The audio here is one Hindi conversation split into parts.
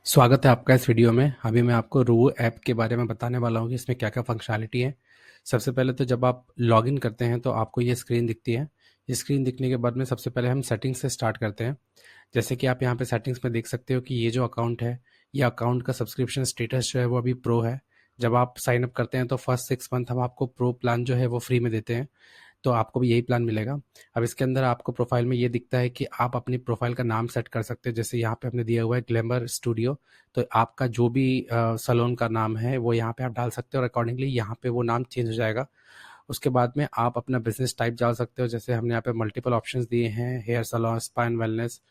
स्वागत है आपका इस वीडियो में। अभी मैं आपको रू ऐप के बारे में बताने वाला हूँ कि इसमें क्या क्या फंक्शनैलिटी है। सबसे पहले तो जब आप लॉगिन करते हैं तो आपको ये स्क्रीन दिखती है। ये स्क्रीन दिखने के बाद में सबसे पहले हम सेटिंग्स से स्टार्ट करते हैं। जैसे कि आप यहाँ पे सेटिंग्स में देख सकते हो कि ये जो अकाउंट है, ये अकाउंट का सब्सक्रिप्शन स्टेटस जो है वो अभी प्रो है। जब आप साइन अप करते हैं तो फर्स्ट 6 मंथ हम आपको प्रो प्लान जो है वो फ्री में देते हैं। तो आपको भी यही प्लान मिलेगा। अब इसके अंदर आपको प्रोफाइल में ये दिखता है कि आप अपनी प्रोफाइल का नाम सेट कर सकते हैं। जैसे यहाँ पे हमने दिया हुआ है ग्लैमर स्टूडियो, तो आपका जो भी सैलून का नाम है वो यहाँ पे आप डाल सकते हो और अकॉर्डिंगली यहाँ पे वो नाम चेंज हो जाएगा। उसके बाद में आप अपना बिजनेस टाइप डाल सकते हो। जैसे हमने यहाँ पे मल्टीपल ऑप्शंस दिए हैं, hair salon, spa and wellness.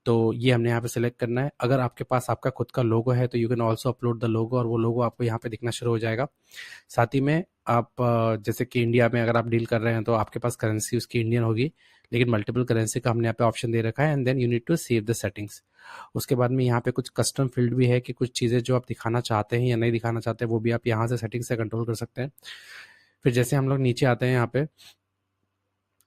तो ये हमने यहाँ पे सिलेक्ट करना है। अगर आपके पास आपका खुद का लोगो है तो you can also upload the logo, और वो लोगो आपको यहाँ पे दिखना शुरू हो जाएगा। साथ ही में आप जैसे कि इंडिया में अगर आप डील कर रहे हैं तो आपके पास करेंसी उसकी इंडियन होगी, लेकिन मल्टीपल करेंसी का हमने यहाँ पे ऑप्शन दे रखा है। And then you need to save the settings. उसके बाद में यहाँ पे कुछ कस्टम फील्ड भी है कि कुछ चीज़ें जो आप दिखाना चाहते हैं या नहीं दिखाना चाहते हैं वो भी आप यहाँ से सेटिंग से कंट्रोल कर सकते हैं। फिर जैसे हम लोग नीचे आते हैं यहाँ पे,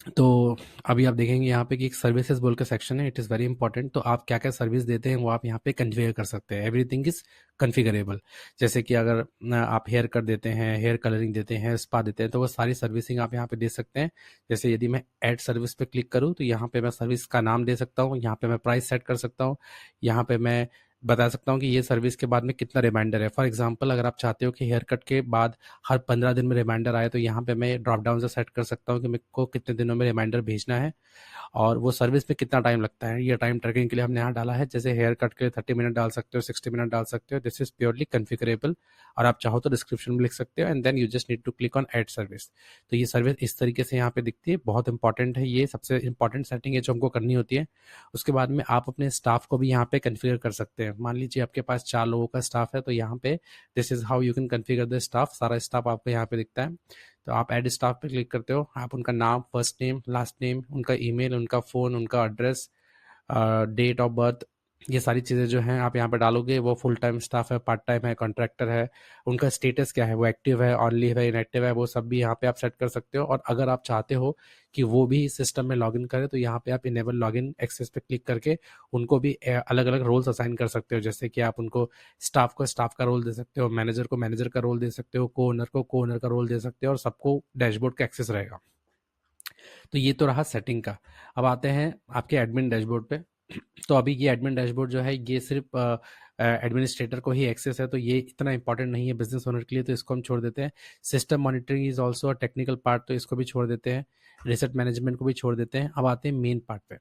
तो अभी आप देखेंगे यहाँ पे कि एक सर्विसेज बोल के सेक्शन है। It is very important. तो आप क्या क्या सर्विस देते हैं वो आप यहाँ पे कन्फिगर कर सकते हैं। Everything is configurable. जैसे कि अगर आप हेयर कट देते हैं, हेयर कलरिंग देते हैं, स्पा देते हैं, तो वो सारी सर्विसिंग आप यहाँ पे दे सकते हैं। जैसे यदि मैं ऐड सर्विस पे क्लिक करूँ तो यहाँ पे मैं सर्विस का नाम दे सकता हूँ, यहाँ पे मैं प्राइस सेट कर सकता हूँ, यहाँ पे मैं बता सकता हूँ कि ये सर्विस के बाद में कितना रिमाइंडर है। फॉर एग्जाम्पल अगर आप चाहते हो कि हेयर कट के बाद हर 15 दिन में रिमाइंडर आए, तो यहाँ पे मैं ड्रॉप डाउन से सेट कर सकता हूँ कि मेरे को कितने दिनों में रिमाइंडर भेजना है और वो सर्विस में कितना टाइम लगता है। ये टाइम ट्रैकिंग के लिए हमने यहाँ डाला है। जैसे हेयर कट के लिए 30 मिनट डाल सकते हो, 60 मिनट डाल सकते हो। This is purely configurable. और आप चाहो तो डिस्क्रिप्शन में लिख सकते हो and then you just need to click on add service. तो ये सर्विस इस तरीके से यहाँ पे दिखती है। बहुत इंपॉर्टेंट है, ये सबसे इंपॉर्टेंट सेटिंग है जो हमको करनी होती है। उसके बाद में आप अपने स्टाफ को भी यहाँ पे कन्फिगर कर सकते हैं। मान लीजिए आपके पास 4 लोगों का स्टाफ है, तो यहाँ पे this is how you can configure the staff. सारा स्टाफ आपको यहाँ पे दिखता है। तो आप ऐड स्टाफ पे क्लिक करते हो, आप उनका नाम, फर्स्ट नेम, लास्ट नेम, उनका ईमेल, उनका फ़ोन, उनका एड्रेस, डेट ऑफ बर्थ, ये सारी चीज़ें जो हैं आप यहाँ पे डालोगे। वो फुल टाइम स्टाफ है, पार्ट टाइम है, कॉन्ट्रैक्टर है, उनका स्टेटस क्या है, वो एक्टिव है, ऑन लीव है, इनएक्टिव है, वो सब भी यहाँ पे आप सेट कर सकते हो। और अगर आप चाहते हो कि वो भी इस सिस्टम में लॉगिन करें तो यहाँ पे आप इनेबल लॉगिन एक्सेस पे क्लिक करके उनको भी अलग अलग रोल्स असाइन कर सकते हो। जैसे कि आप उनको स्टाफ को स्टाफ का रोल दे सकते हो, मैनेजर को मैनेजर का रोल दे सकते हो, को ओनर का रोल दे सकते हो, और सबको डैशबोर्ड का एक्सेस रहेगा। तो ये तो रहा सेटिंग का। अब आते हैं आपके एडमिन डैशबोर्ड पे। तो अभी ये एडमिन डैशबोर्ड जो है ये सिर्फ एडमिनिस्ट्रेटर को ही एक्सेस है, तो ये इतना इंपॉर्टेंट नहीं है बिजनेस ओनर के लिए, तो इसको हम छोड़ देते हैं। System monitoring is also a technical part, तो इसको भी छोड़ देते हैं। रिसर्च मैनेजमेंट को भी छोड़ देते हैं। अब आते हैं मेन पार्ट पे।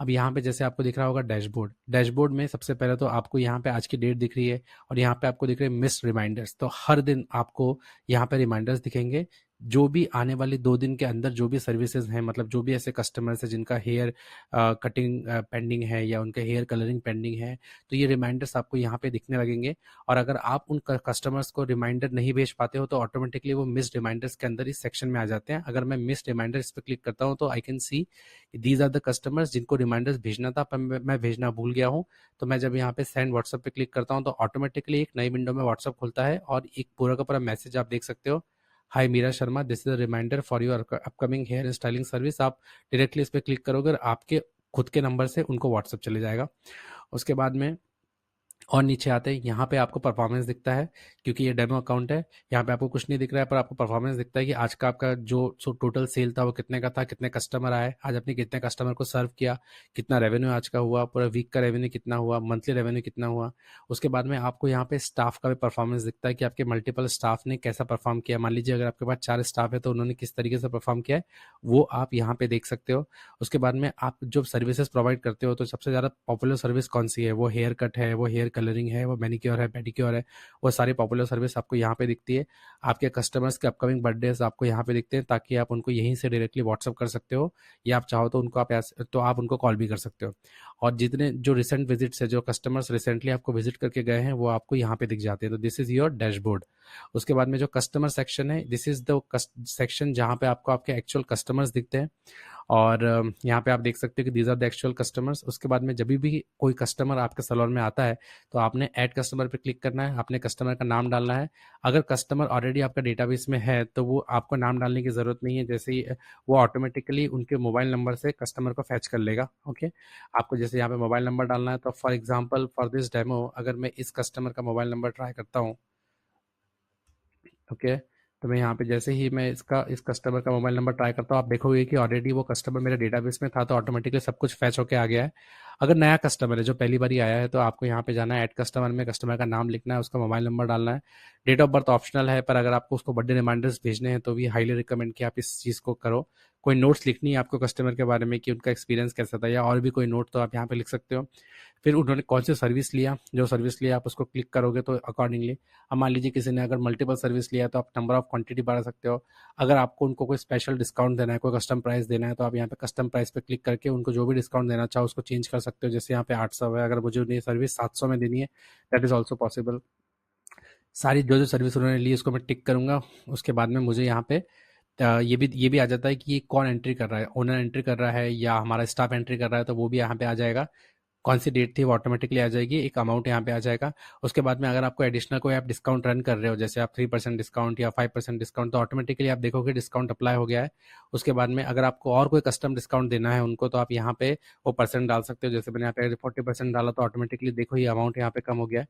अब यहाँ पे जैसे आपको दिख रहा होगा डैशबोर्ड। डैशबोर्ड में सबसे पहले तो आपको यहाँ पे आज की डेट दिख रही है और यहाँ पे आपको दिख रहे हैं मिस रिमाइंडर्स। तो हर दिन आपको यहाँ पे रिमाइंडर्स दिखेंगे। जो भी आने वाले 2 दिन के अंदर जो भी सर्विसेज हैं, मतलब जो भी ऐसे कस्टमर्स हैं जिनका हेयर कटिंग पेंडिंग है या उनके हेयर कलरिंग पेंडिंग है, तो ये रिमाइंडर्स आपको यहाँ पे दिखने लगेंगे। और अगर आप उन कस्टमर्स को रिमाइंडर नहीं भेज पाते हो तो ऑटोमेटिकली वो मिस रिमाइंडर्स के अंदर इस सेक्शन में आ जाते हैं। अगर मैं मिस रिमाइंडर इस पर क्लिक करता हूँ तो I can see these are the customers जिनको रिमाइंडर्स भेजना था पर मैं भेजना भूल गया हूँ। तो मैं जब यहाँ पे सेंड व्हाट्सएप पे क्लिक करता हूँ तो ऑटोमेटिकली एक नई विंडो में व्हाट्सएप खुलता है और एक पूरा का पूरा मैसेज आप देख सकते हो। Hi Meera Sharma, this is a reminder for your upcoming hair styling service. आप डायरेक्टली इस पर क्लिक करोगे और आपके खुद के नंबर से उनको व्हाट्सएप चले जाएगा। उसके बाद में और नीचे आते हैं, यहाँ पे आपको परफॉर्मेंस दिखता है। क्योंकि ये डेमो अकाउंट है, यहाँ पे आपको कुछ नहीं दिख रहा है पर आपको परफॉर्मेंस दिखता है कि आज का आपका जो टोटल सेल था वो कितने का था, कितने कस्टमर आए, आज आपने कितने कस्टमर को सर्व किया, कितना रेवेन्यू आज का हुआ, पूरा वीक का रेवेन्यू कितना हुआ, मंथली रेवेन्यू कितना हुआ। उसके बाद में आपको यहाँ पे स्टाफ का भी परफॉर्मेंस दिखता है कि आपके मल्टीपल स्टाफ ने कैसा परफॉर्म किया। मान लीजिए अगर आपके पास 4 स्टाफ है तो उन्होंने किस तरीके से परफॉर्म किया है वो आप यहाँ पे देख सकते हो। उसके बाद में आप जो सर्विसेज प्रोवाइड करते हो तो सबसे ज़्यादा पॉपुलर सर्विस कौन सी है, वो हेयर कट है, वो हेयर कलरिंग है, वो मैनिक्योर है, पेडिक्योर है, वो सारी पॉपुलर सर्विस आपको यहाँ पे दिखती है। आपके कस्टमर्स के अपकमिंग बर्थडेज आपको यहाँ पे दिखते हैं ताकि आप उनको यहीं से डायरेक्टली व्हाट्सअप कर सकते हो, या आप चाहो तो उनको आप उनको कॉल भी कर सकते हो। और जितने जो रिसेंट विजिट्स है, जो कस्टमर्स रिसेंटली आपको विजिट करके गए हैं वो आपको यहाँ पे दिख जाते हैं। तो दिस इज योर डैशबोर्ड। उसके बाद में जो कस्टमर सेक्शन है, दिस इज द सेक्शन जहाँ पे आपको आपके एक्चुअल कस्टमर्स दिखते हैं। और यहाँ पे आप देख सकते हो कि these are the actual customers. उसके बाद में जब भी कोई कस्टमर आपके सैलून में आता है तो आपने ऐड कस्टमर पे क्लिक करना है, आपने कस्टमर का नाम डालना है। अगर कस्टमर ऑलरेडी आपका डेटाबेस में है तो वो आपको नाम डालने की ज़रूरत नहीं है, जैसे ही वो ऑटोमेटिकली उनके मोबाइल नंबर से कस्टमर को फैच कर लेगा। ओके, आपको जैसे यहाँ पे मोबाइल नंबर डालना है, तो for example for this demo अगर मैं इस कस्टमर का मोबाइल नंबर ट्राई करता हूँ, ओके, तो मैं यहाँ पे जैसे ही मैं इस कस्टमर का मोबाइल नंबर ट्राई करता हूँ, आप देखोगे कि ऑलरेडी वो कस्टमर मेरे डेटाबेस में था, तो ऑटोमेटिकली सब कुछ फैच होके आ गया है। अगर नया कस्टमर है जो पहली बार ही आया है तो आपको यहाँ पे जाना है ऐड कस्टमर में, कस्टमर का नाम लिखना है, उसका मोबाइल नंबर डालना है। डेट ऑफ बर्थ ऑप्शनल है, पर अगर आपको उसको बर्थडे रिमाइंडर्स भेजने हैं तो भी हाईली रिकमेंड कि आप इस चीज़ को करो। कोई नोट्स लिखनी है आपको कस्टमर के बारे में कि उनका एक्सपीरियंस कैसा था, या और भी कोई नोट तो आप यहाँ पे लिख सकते हो। फिर उन्होंने कौन सी सर्विस लिया, जो सर्विस लिया आप उसको क्लिक करोगे तो अकॉर्डिंगली, अब मान लीजिए किसी ने अगर मल्टीपल सर्विस लिया तो आप नंबर ऑफ क्वांटिटी बढ़ा सकते हो। अगर आपको उनको कोई स्पेशल डिस्काउंट देना है, कोई कस्टम प्राइस देना है, तो आप यहाँ पे कस्टम प्राइस पे क्लिक करके उनको जो भी डिस्काउंट देना चाहो उसको चेंज कर सकते हो। जैसे यहाँ पे 800 है, अगर मुझे उन्हें सर्विस 700 में देनी है, दैट इज़ ऑल्सो पॉसिबल। सारी जो जो सर्विस उन्होंने ली उसको मैं टिक करूंगा। उसके बाद में मुझे यहाँ पे ये भी आ जाता है कि ये कौन एंट्री कर रहा है, ओनर एंट्री कर रहा है या हमारा स्टाफ एंट्री कर रहा है, तो वो भी यहाँ पे आ जाएगा। कौन सी डेट थी वो ऑटोमेटिकली आ जाएगी, एक अमाउंट यहाँ पे आ जाएगा। उसके बाद में अगर आपको एडिशनल कोई आप डिस्काउंट रन कर रहे हो, जैसे आप 3% डिस्काउंट या 5% डिस्काउंट, तो ऑटोमेटिकली आप देखोगे डिस्काउंट अप्लाई हो गया है। उसके बाद में अगर आपको और कोई कस्टम डिस्काउंट देना है उनको, तो आप यहाँ पे वो परसेंट डाल सकते हो। जैसे मैंने यहाँ पे 40% डाला तो ऑटोमेटिकली देखो ये अमाउंट यहाँ पे कम हो गया है।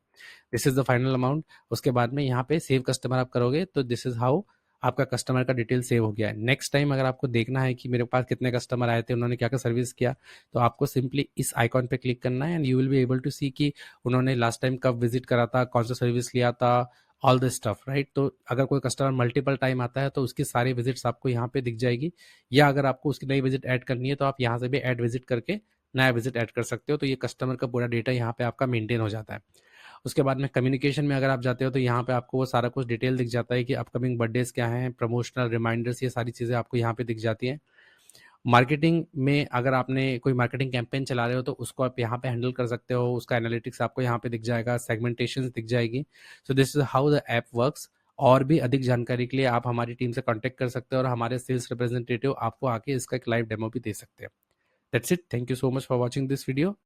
This is the final amount. उसके बाद में यहाँ पे सेव कस्टमर आप करोगे तो दिस इज हाउ आपका कस्टमर का डिटेल सेव हो गया है। नेक्स्ट टाइम अगर आपको देखना है कि मेरे पास कितने कस्टमर आए थे, उन्होंने क्या क्या सर्विस किया, तो आपको सिंपली इस आइकॉन पे क्लिक करना है and you will be able to see कि उन्होंने लास्ट टाइम कब विजिट करा था, कौन सा सर्विस लिया था, ऑल दिस स्टफ, राइट। तो अगर कोई कस्टमर मल्टीपल टाइम आता है तो उसकी सारी विजिट्स आपको यहाँ पे दिख जाएगी, या अगर आपको उसकी नई विजिट ऐड करनी है तो आप यहाँ से भी ऐड विजिट करके नया विजिट ऐड कर सकते हो। तो ये कस्टमर का पूरा डेटा यहाँ पे आपका मेंटेन हो जाता है। उसके बाद में कम्युनिकेशन में अगर आप जाते हो तो यहाँ पे आपको वो सारा कुछ डिटेल दिख जाता है कि अपकमिंग बर्थडेज क्या हैं, प्रमोशनल रिमाइंडर्स, ये सारी चीज़ें आपको यहाँ पे दिख जाती हैं। मार्केटिंग में अगर आपने कोई मार्केटिंग कैंपेन चला रहे हो तो उसको आप यहाँ पे हैंडल कर सकते हो, उसका एनालिटिक्स आपको यहाँ पे दिख जाएगा, सेगमेंटेशन दिख जाएगी। So this is how the app works. और भी अधिक जानकारी के लिए आप हमारी टीम से कांटेक्ट कर सकते हो और हमारे सेल्स रिप्रेजेंटेटिव आपको आके इसका एक लाइव डेमो भी दे सकते हैं। That's it, thank you so much for watching this video.